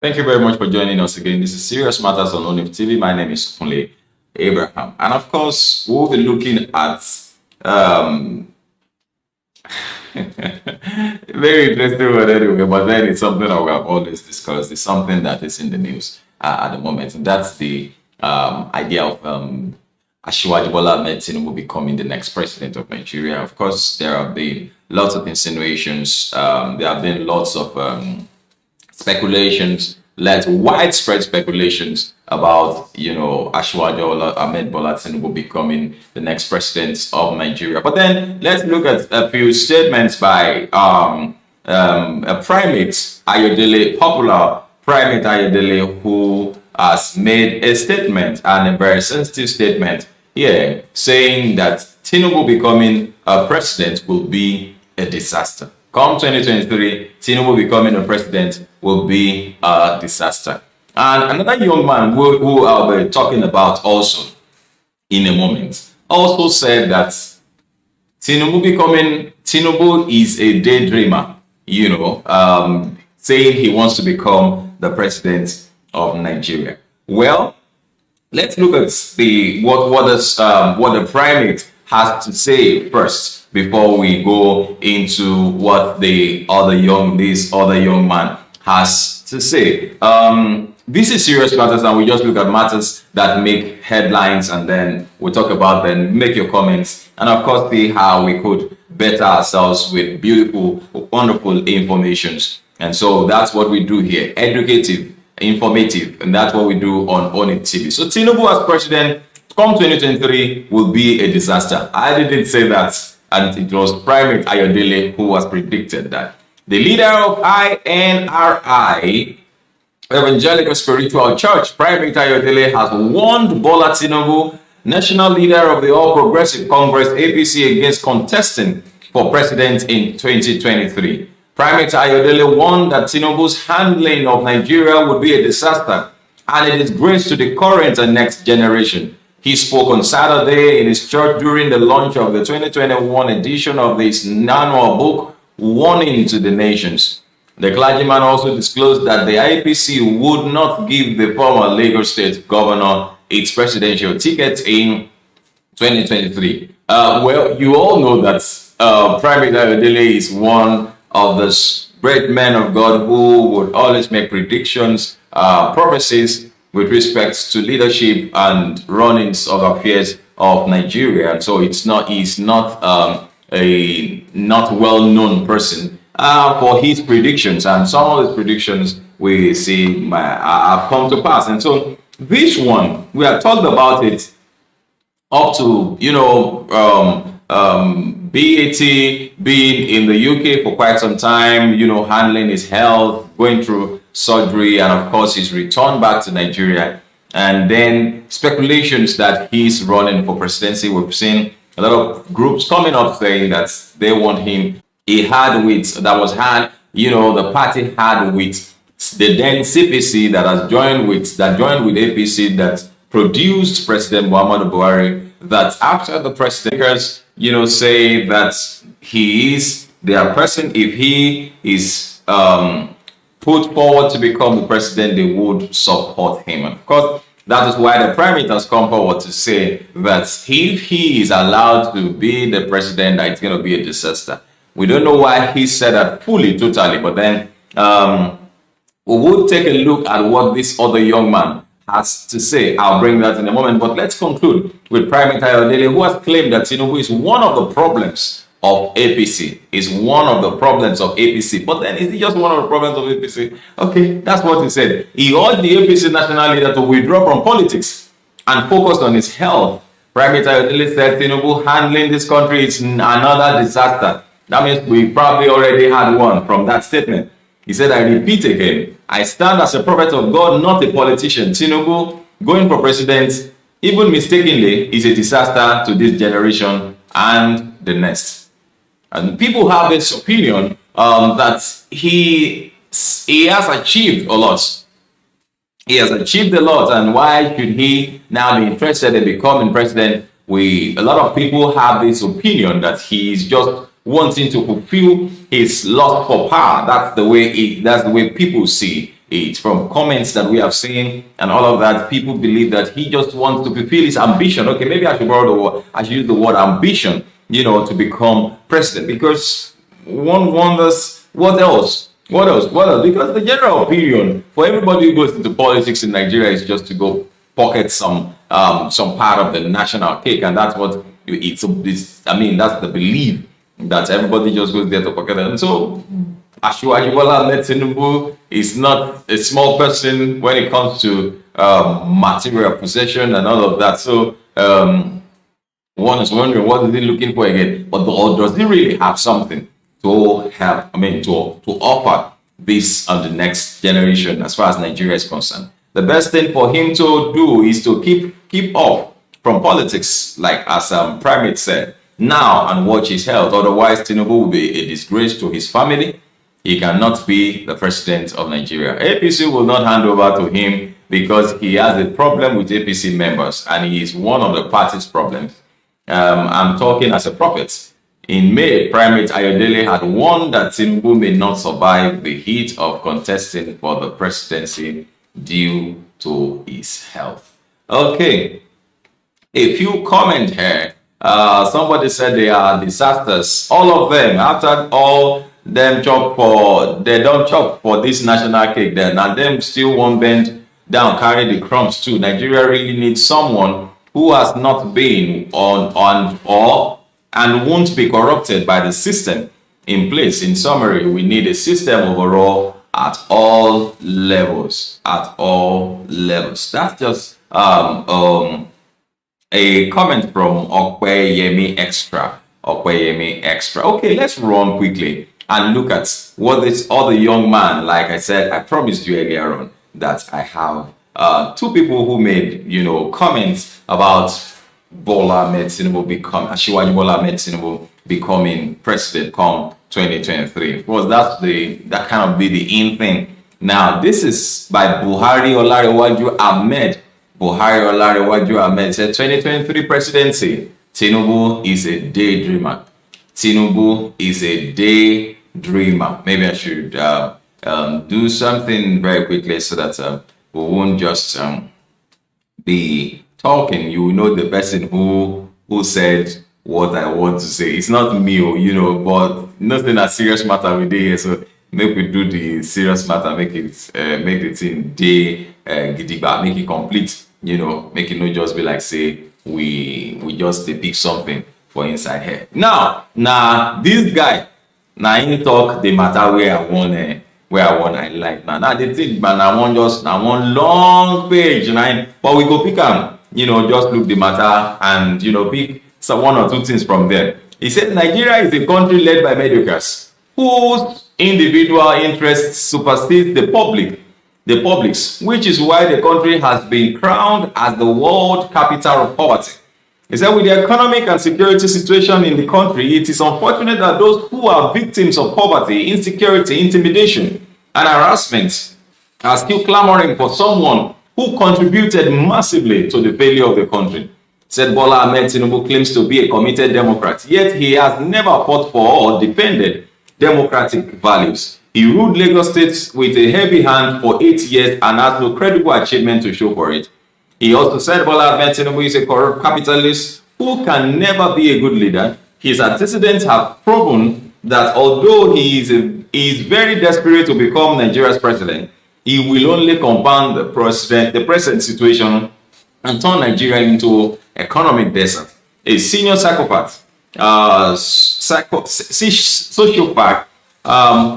Thank you very much for joining us again. This is Serious Matters on ONIF TV. My name is Kunle Abraham. And of course, we'll be looking at um, very interesting one anyway, but then it's something that we have always discussed. It's something that is in the news at the moment. And that's the idea of Asiwaju Bola Ahmed Tinubu becoming the next president of Nigeria. Of course, there have been lots of insinuations. There have been lots of speculations, widespread speculations about, Asiwaju Ahmed Bola Tinubu becoming the next president of Nigeria. But then let's look at a few statements by a primate Ayodele, popular Primate Ayodele, who has made a statement, and a very sensitive statement here, saying that Tinubu becoming a president will be a disaster. Come 2023, Tinubu becoming a president will be a disaster. And another young man who I'll be talking about also in a moment also said that Tinubu is a daydreamer, saying he wants to become the president of Nigeria. Well, let's look at what the primate has to say first before we go into what this other young man has to say. This is Serious Matters, and we just look at matters that make headlines, and then we'll talk about them, make your comments, and of course see how we could better ourselves with beautiful, wonderful informations. And so that's what we do here: educative, informative, and that's what we do on ONIF TV. So Tinubu as president come 2023 will be a disaster. I didn't say that, and it was Primate Ayodele who has predicted that. The leader of INRI, Evangelical Spiritual Church, Primate Ayodele, has warned Bola Tinubu, national leader of the All Progressive Congress (APC), against contesting for president in 2023. Primate Ayodele warned that Tinubu's handling of Nigeria would be a disaster and a disgrace to the current and next generation. He spoke on Saturday in his church during the launch of the 2021 edition of his annual book, Warning to the Nations. The clergyman also disclosed that the IPC would not give the former Lagos State governor its presidential ticket in 2023. Well, you all know that Primate Ayodele is one of the great men of God who would always make predictions, prophecies with respect to leadership and runnings of affairs of Nigeria. And so he's not a not well-known person for his predictions, and some of his predictions we see have come to pass. And so this one, we have talked about it up to BAT being in the UK for quite some time, handling his health, going through surgery, and of course he's returned back to Nigeria. And then speculations that he's running for presidency. We've seen a lot of groups coming up saying that they want him. The party had with the then CPC that joined with APC that produced President Muhammadu Buhari, that after the president, say that he is their person. If he is put forward to become the president, they would support him. And of course, that is why the primate has come forward to say that if he is allowed to be the president, that it's going to be a disaster. We don't know why he said that totally, but then we will take a look at what this other young man has to say. I'll bring that in a moment, but let's conclude with Primate Ayodele, who has claimed that Tinubu is one of the problems of APC. Is one of the problems of APC. But then is he just one of the problems of APC? Okay, that's what he said. He urged the APC national leader to withdraw from politics and focus on his health. Primate Ayodele said Tinubu handling this country is another disaster. That means we probably already had one from that statement. He said, I repeat again, I stand as a prophet of God, not a politician. Tinubu going for president, even mistakenly, is a disaster to this generation and the next. And people have this opinion that he has achieved a lot. He has achieved a lot, and why should he now be interested in becoming president? A lot of people have this opinion that he is just wanting to fulfill his lust for power. That's the way people see it. From comments that we have seen and all of that, people believe that he just wants to fulfill his ambition. Okay, maybe I should borrow the word, I should use the word ambition, to become president, because one wonders what else? What else? What else? Because the general opinion for everybody who goes into politics in Nigeria is just to go pocket some part of the national cake, and that's what that's the belief that everybody just goes there to pocket it. And so Asiwaju Bola Ahmed Tinubu is not a small person when it comes to material possession and all of that. So one is wondering, what is he looking for again? But does he really have something to help, to offer this on the next generation as far as Nigeria is concerned? The best thing for him to do is to keep off from politics, like as Primate said, now, and watch his health. Otherwise, Tinubu will be a disgrace to his family. He cannot be the president of Nigeria. APC will not hand over to him because he has a problem with APC members, and he is one of the party's problems. I'm talking as a prophet. In May, Primate Ayodele had warned that Tinubu may not survive the heat of contesting for the presidency due to his health. Okay, a few comments here. Somebody said they are disasters. All of them, after all them they don't chop for this national cake then, and them still won't bend down, carry the crumbs too. Nigeria really needs someone who has not been and won't be corrupted by the system in place. In summary, we need a system overall at all levels. At all levels. That's just a comment from Okweyemi Extra. Okweyemi Extra. Okay, let's run quickly and look at what this other young man, like I said, I promised you earlier on that I have two people who made, comments about Bola Ahmed Tinubu Asiwaju Bola Ahmed Tinubu becoming president come 2023. Of course, that kind of be the in thing. Now, this is by Buhari Olarewaju Ahmed. Buhari Olarewaju Ahmed said 2023 presidency. Tinubu is a daydreamer. Tinubu is a daydreamer. Maybe I should do something very quickly so that we won't just be talking. You know the person who said what I want to say. It's not me, but nothing a serious matter we do here. So make we do the serious matter, make the thing gidigba, make it complete. Make it not just be like say we just pick something for inside here. Now this guy, he talk the matter where I want highlight. Now the thing, man, I want long page, but we go pick them. Just look the matter and pick one or two things from there. He said Nigeria is a country led by mediocres whose individual interests supersede the public's, which is why the country has been crowned as the world capital of poverty. He said with the economic and security situation in the country, it is unfortunate that those who are victims of poverty, insecurity, intimidation, and harassment are still clamoring for someone who contributed massively to the failure of the country. Said Bola Ahmed Tinubu claims to be a committed Democrat, yet he has never fought for or defended democratic values. He ruled Lagos State with a heavy hand for 8 years and has no credible achievement to show for it. He also said Bola Ahmed Tinubu is a corrupt capitalist who can never be a good leader. His antecedents have proven that although he is very desperate to become Nigeria's president, he will only compound the present situation and turn Nigeria into economic desert. A senior psychopath, sociopath,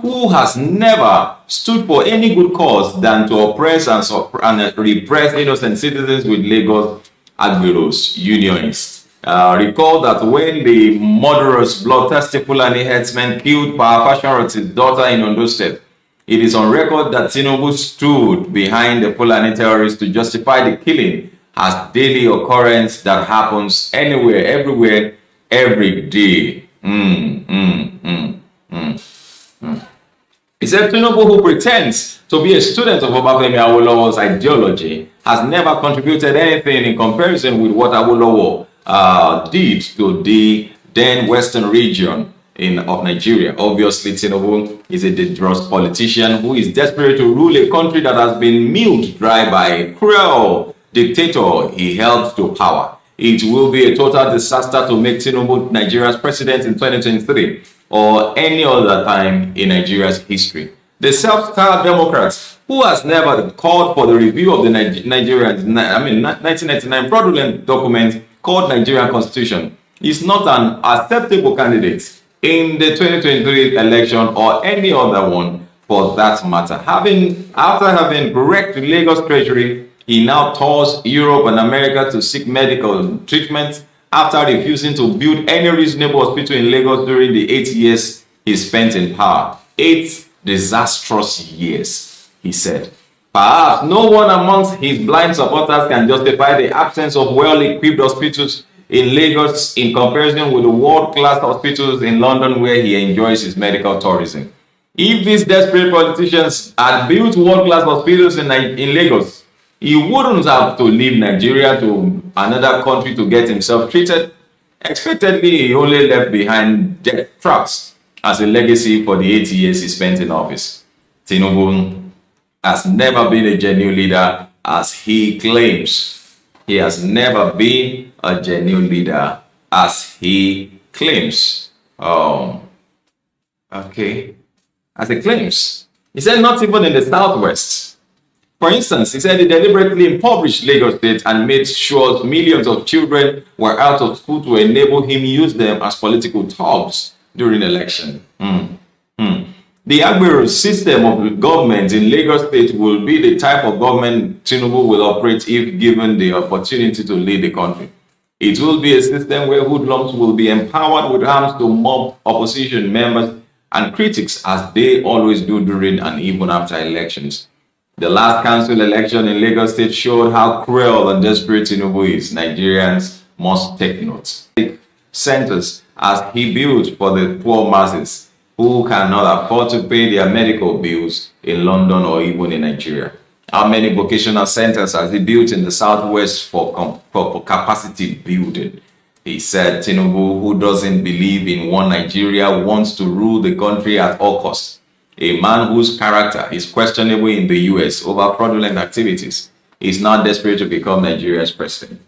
who has never stood for any good cause than to oppress and repress innocent citizens with Lagos Agberos unionists. Recall that when the murderous bloodthirsty Fulani headsmen killed Power Fashion daughter in Ondo State, it is on record that Tinubu stood behind the Fulani terrorists to justify the killing as daily occurrence that happens anywhere, everywhere, every day. He said Tinubu, who pretends to be a student of Obafemi Awolowo's ideology, has never contributed anything in comparison with what Awolowo did to the then Western region. of Nigeria. Obviously, Tinubu is a dangerous politician who is desperate to rule a country that has been milked dry by a cruel dictator he held to power. It will be a total disaster to make Tinubu Nigeria's president in 2023 or any other time in Nigeria's history. The self-styled Democrats, who has never called for the review of the 1999 fraudulent document called Nigerian Constitution, is not an acceptable candidate in the 2023 election or any other one for that matter. After having wrecked the Lagos Treasury, he now tours Europe and America to seek medical treatment after refusing to build any reasonable hospital in Lagos during the 8 years he spent in power. 8 disastrous years, he said. Perhaps no one amongst his blind supporters can justify the absence of well-equipped hospitals in Lagos in comparison with the world-class hospitals in London where he enjoys his medical tourism. If these desperate politicians had built world-class hospitals in Lagos, he wouldn't have to leave Nigeria to another country to get himself treated. Expectedly, he only left behind death traps as a legacy for the 8 years he spent in office. Tinubu has never been a genuine leader as he claims. He has never been a genuine leader as he claims. As he claims. He said not even in the Southwest. For instance, he said he deliberately impoverished Lagos State and made sure millions of children were out of school to enable him use them as political tools during election. The Agbero system of government in Lagos State will be the type of government Tinubu will operate if given the opportunity to lead the country. It will be a system where hoodlums will be empowered with arms to mob opposition members and critics as they always do during and even after elections. The last council election in Lagos State showed how cruel and desperate Tinubu is. Nigerians must take note. Centers as he built for the poor masses who cannot afford to pay their medical bills in London or even in Nigeria. How many vocational centers has he built in the Southwest for capacity building? He said Tinubu, who doesn't believe in one Nigeria, wants to rule the country at all costs. A man whose character is questionable in the US over fraudulent activities is now desperate to become Nigeria's president.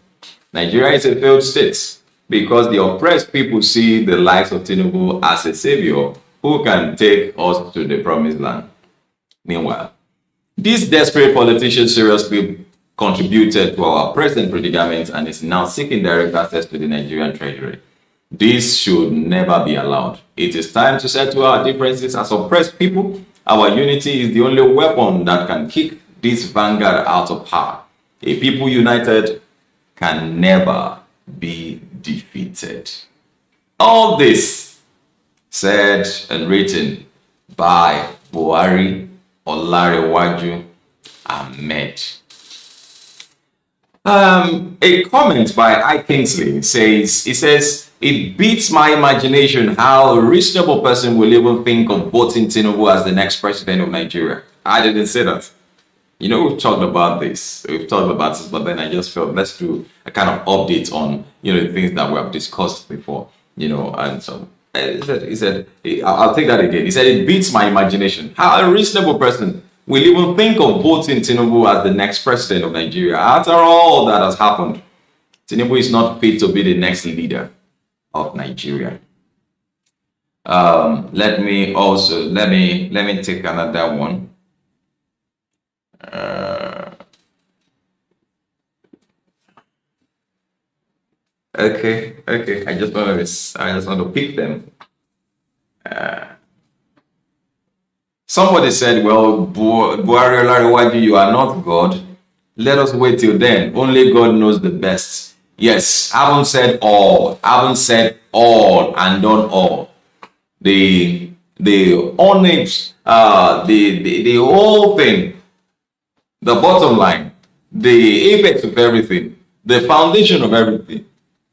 Nigeria is a failed state because the oppressed people see the likes of Tinubu as a savior who can take us to the promised land. Meanwhile, this desperate politician seriously contributed to our present predicament and is now seeking direct access to the Nigerian treasury. This should never be allowed. It is time to settle our differences as oppressed people. Our unity is the only weapon that can kick this vanguard out of power. A people united can never be defeated. All this said and written by Buhari Olarewaju Ahmed. A comment by I. Kingsley says, it beats my imagination how a reasonable person will even think of voting Tinubu as the next president of Nigeria. I didn't say that. You know, we've talked about this. But then I just felt let's do a kind of update on, the things that we have discussed before, and so he said, I'll take that again. He said, it beats my imagination how a reasonable person will even think of voting Tinubu as the next president of Nigeria. After all that has happened, Tinubu is not fit to be the next leader of Nigeria. Let me take another one. Okay. I just want to pick them. Somebody said, well, Buhari Olarewaju, you are not God. Let us wait till then. Only God knows the best. Yes, I haven't said all. And done all. The ONIF, the whole thing, the bottom line, the apex of everything, the foundation of everything,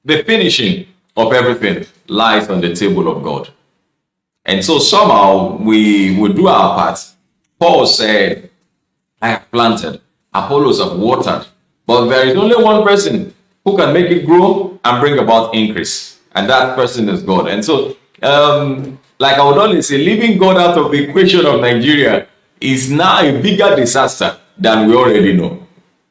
the finishing of everything lies on the table of God. And so somehow we would do our part. Paul said, I have planted, Apollos have watered, but there is only one person who can make it grow and bring about increase. And that person is God. And so like I would always say, leaving God out of the equation of Nigeria is now a bigger disaster than we already know.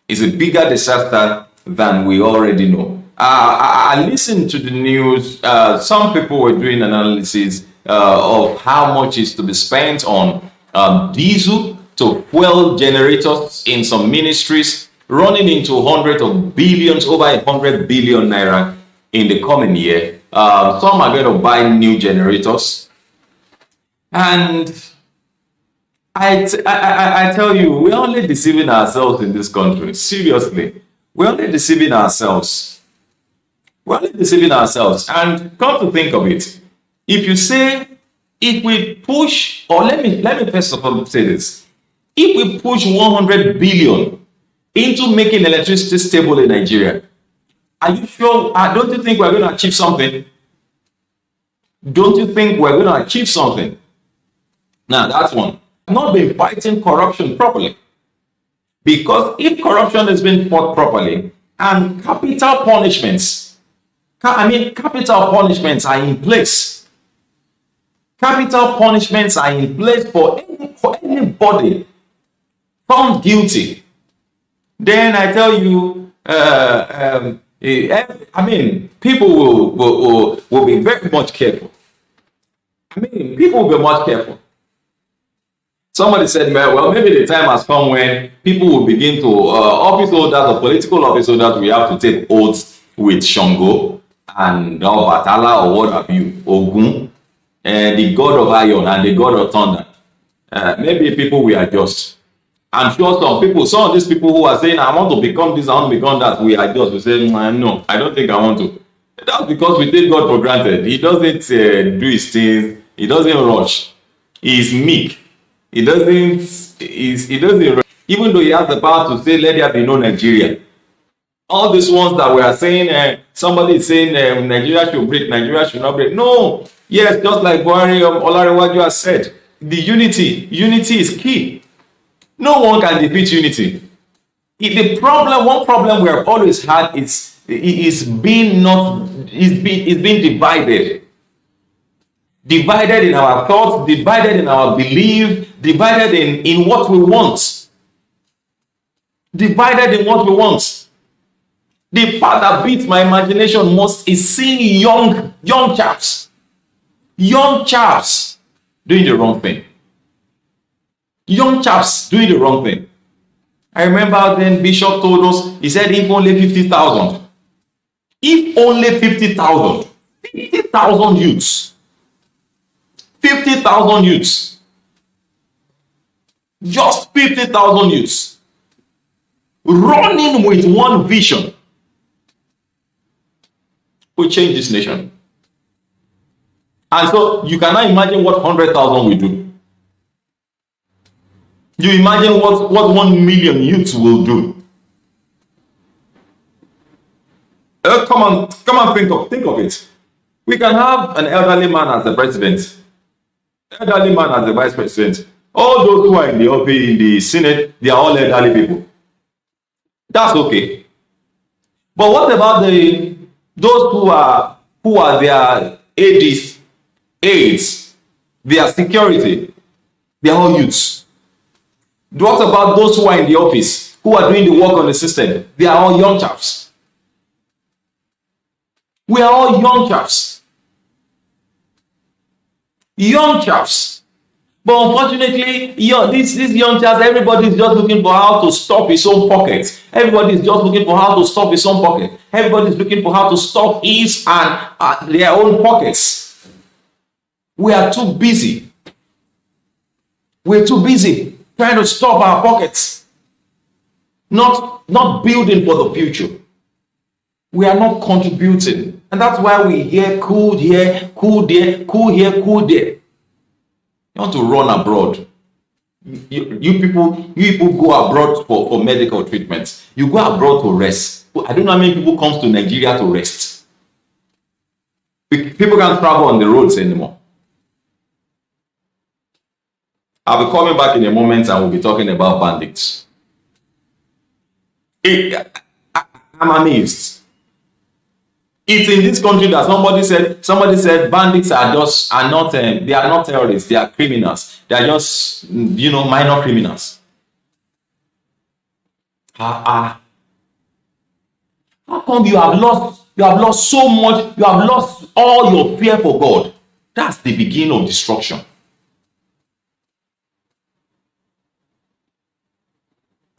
It's a bigger disaster than we already know. I listened to the news. Some people were doing analysis of how much is to be spent on diesel to fuel generators in some ministries, running into hundreds of billions, over 100 billion naira in the coming year. Some are going to buy new generators. And I tell you, we're only deceiving ourselves in this country. Seriously. We're only deceiving ourselves. We're only deceiving ourselves. And come to think of it, if you say, if we push, or let me first of all say this, if we push 100 billion into making electricity stable in Nigeria, are you sure? Don't you think we're going to achieve something? Don't you think we're going to achieve something? Now, that's one. Not been fighting corruption properly. Because if corruption has been fought properly and capital punishments are in place. Capital punishments are in place for anybody found guilty. Then I tell you, people will be very much careful. People will be much careful. Somebody said, well, maybe the time has come when people will begin to, office holders or political office holders, we have to take oaths with Shango and Batala or what have you, Ogun, the god of iron and the god of thunder. Maybe people will adjust. I'm sure some of these people who are saying, I want to become this, I want to become that, we adjust. We say, no, I don't think I want to. That's because we take God for granted. He doesn't do his things. He doesn't rush. He's meek. He doesn't rush. Even though he has the power to say, let there be no Nigeria. All these ones that we are saying, somebody is saying Nigeria should break, Nigeria should not break. No. Yes, just like Buhari Olarewaju has said, the unity is key. No one can defeat unity. One problem we have always had is being divided. Divided in our thoughts, divided in our belief, divided in what we want. Divided in what we want. The part that beats my imagination most is seeing young chaps doing the wrong thing. Young chaps doing the wrong thing. I remember then Bishop told us, he said, if only 50,000. If only 50,000. 50,000 youths. 50,000 youths. Just 50,000 youths. Running with one vision. We change this nation. And so you cannot imagine what 100,000 will do. You imagine what 1 million youths will do. Come on, think of it. We can have an elderly man as the president, elderly man as the vice president. All those who are in the Senate, they are all elderly people. That's okay. But what about those who are their aides, their security? They are all youths. What about those who are in the office, who are doing the work on the system? They are all young chaps. We are all young chaps. Young chaps. But unfortunately, these young chaps, everybody is just looking for how to stop his own pocket. Everybody is just looking for how to stop his own pocket. Everybody is looking for how to stop his and their own pockets. We are too busy. We're too busy trying to stop our pockets, not building for the future. We are not contributing, and that's why we hear cool here, cool there, cool here, cool there. You want to run abroad. You people go abroad for medical treatments. You go abroad to rest. I don't know how many people come to Nigeria to rest. People can't travel on the roads anymore. I'll be coming back in a moment and we'll be talking about bandits. I'm amazed. It's in this country that somebody said bandits are not they are not terrorists, they are criminals. They are just minor criminals. How come you have lost so much, you have lost all your fear for God? That's the beginning of destruction.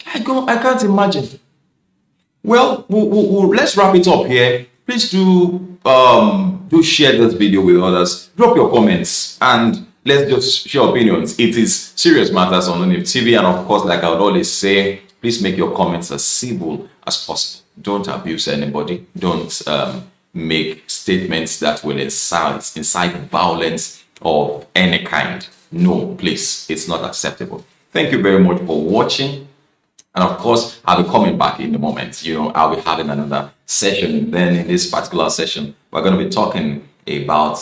I can't imagine. Well, let's wrap it up here. Please do share this video with others. Drop your comments and let's just share opinions. It is serious matters on ONIF TV, and of course, like I would always say, please make your comments as civil as possible. Don't abuse anybody. Don't make statements that will incite violence of any kind. No, please, it's not acceptable. Thank you very much for watching. And of course, I'll be coming back in a moment. I'll be having another session. Then in this particular session, we're going to be talking about